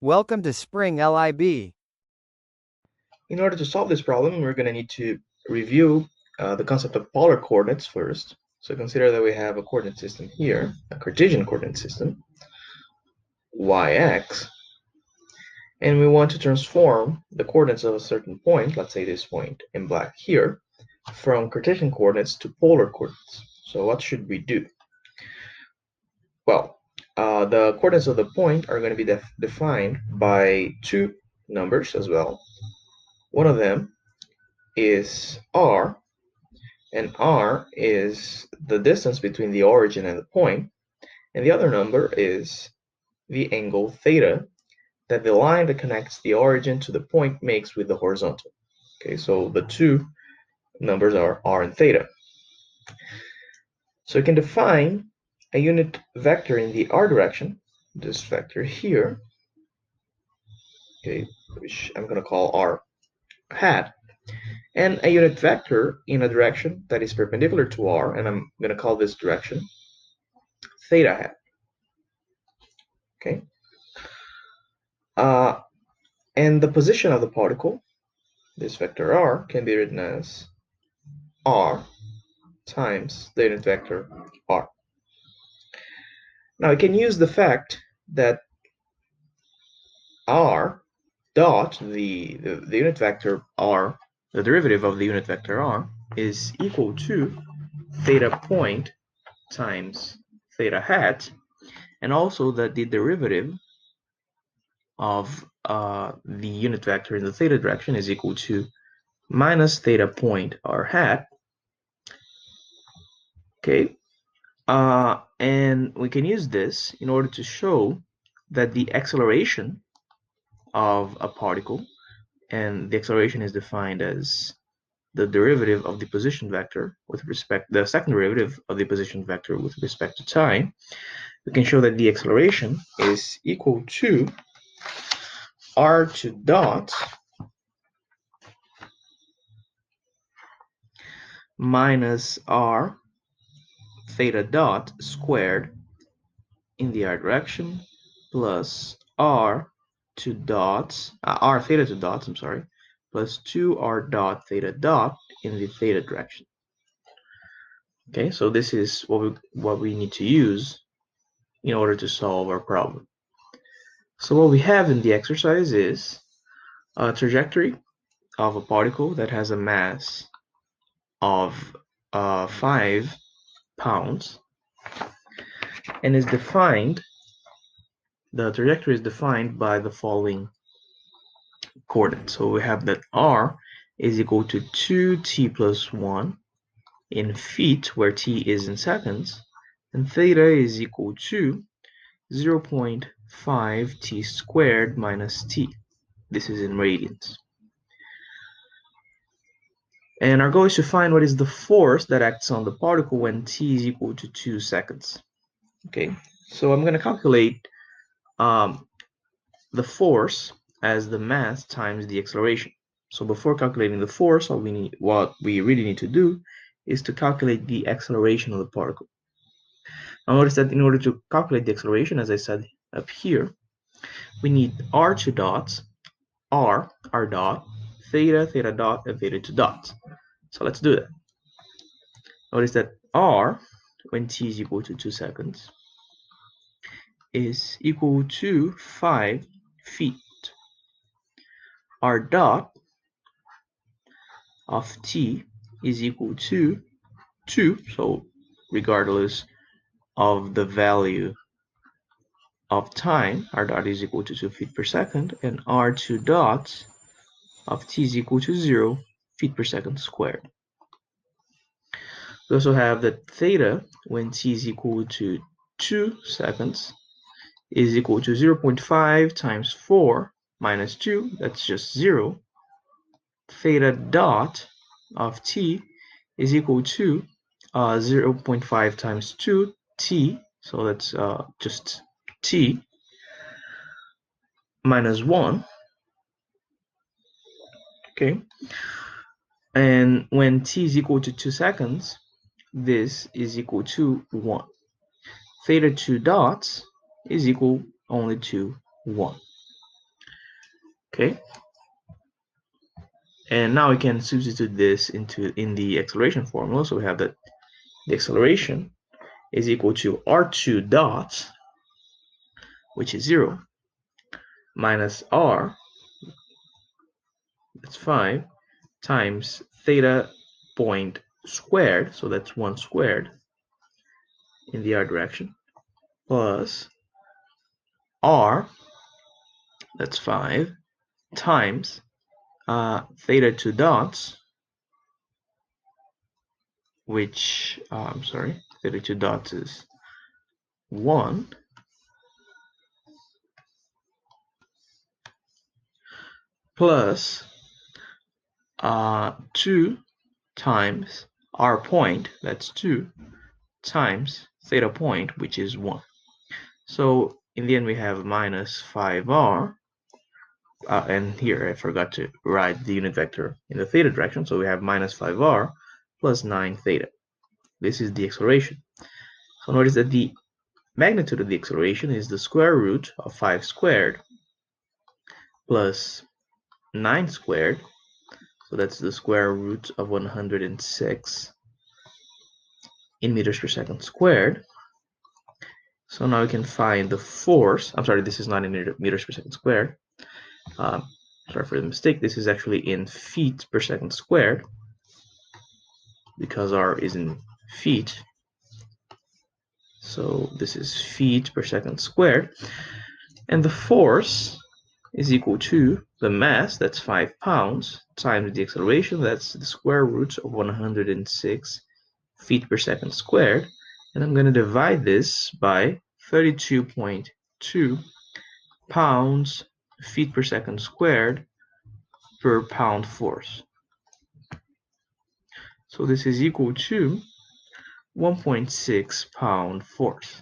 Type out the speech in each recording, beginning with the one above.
Welcome to Spring LIB. In order to solve this problem, we're going to need to review the concept of polar coordinates first. So consider that we have a coordinate system here, a Cartesian coordinate system, yx, and we want to transform the coordinates of a certain point, let's say this point in black here, from Cartesian coordinates to polar coordinates. So what should we do? Well, the coordinates of the point are going to be defined by two numbers as well. One of them is r, and r is the distance between the origin and the point, and the other number is the angle theta that the line that connects the origin to the point makes with the horizontal. Okay, so the two numbers are r and theta. So you can define a unit vector in the r direction, this vector here, okay, which I'm going to call r hat, and a unit vector in a direction that is perpendicular to r, and I'm going to call this direction theta hat. Okay. And the position of the particle, this vector r, can be written as r times the unit vector r. Now we can use the fact that r dot, the unit vector r, the derivative of the unit vector r, is equal to theta point times theta hat, and also that the derivative of the unit vector in the theta direction is equal to minus theta point r hat. Okay, and we can use this in order to show that the acceleration of a particle, and the acceleration is defined as the derivative of the position vector with respect, the second derivative of the position vector with respect to time. We can show that the acceleration is equal to r2 dot minus r theta dot squared in the r direction plus r theta 2 dots, I'm sorry, plus 2r dot theta dot in the theta direction. Okay, so this is what we need to use in order to solve our problem. So what we have in the exercise is a trajectory of a particle that has a mass of 5 pounds, and is defined, the trajectory is defined by the following coordinates. So we have that r is equal to 2t plus 1 in feet, where t is in seconds, and theta is equal to 0.5 t squared minus t. This is in radians. And our goal is to find what is the force that acts on the particle when t is equal to 2 seconds. Okay, so I'm going to calculate the force as the mass times the acceleration. So before calculating the force, what we really need to do is to calculate the acceleration of the particle. Now notice that in order to calculate the acceleration, as I said up here, we need r2 dots, r dot, theta dot, and theta 2 dots. So let's do that. Notice that r, when t is equal to 2 seconds, is equal to 5 feet. R dot of t is equal to 2, so regardless of the value of time, r dot is equal to 2 feet per second, and r2 dots of t is equal to 0 feet per second squared. We also have that theta, when t is equal to 2 seconds, is equal to 0.5 times 4 minus 2, that's just 0. Theta dot of t is equal to 0.5 times 2, t, so that's just t, minus 1. Okay, and when t is equal to 2 seconds, this is equal to 1. Theta 2 dots is equal only to 1. Okay. And now we can substitute this in the acceleration formula. So we have that the acceleration is equal to r2 dot, which is 0, minus r, that's 5, times theta point squared, so that's 1 squared in the r direction, plus r, that's 5, times theta 2 dots, which, I'm sorry, theta 2 dots is 1, plus 2 times r point, that's 2, times theta point, which is 1. So in the end, we have minus 5r, and here I forgot to write the unit vector in the theta direction, so we have minus 5r plus 9 theta. This is the acceleration. So notice that the magnitude of the acceleration is the square root of 5 squared plus 9 squared, so that's the square root of 106 in meters per second squared. So now we can find the force. I'm sorry, this is not in meters per second squared. Sorry for the mistake. This is actually in feet per second squared, because r is in feet. So this is feet per second squared. And the force is equal to the mass, that's 5 pounds, times the acceleration, that's the square root of 106 feet per second squared. And I'm going to divide this by 32.2 pounds feet per second squared per pound force. So this is equal to 1.6 pound force,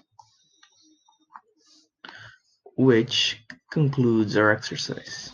which concludes our exercise.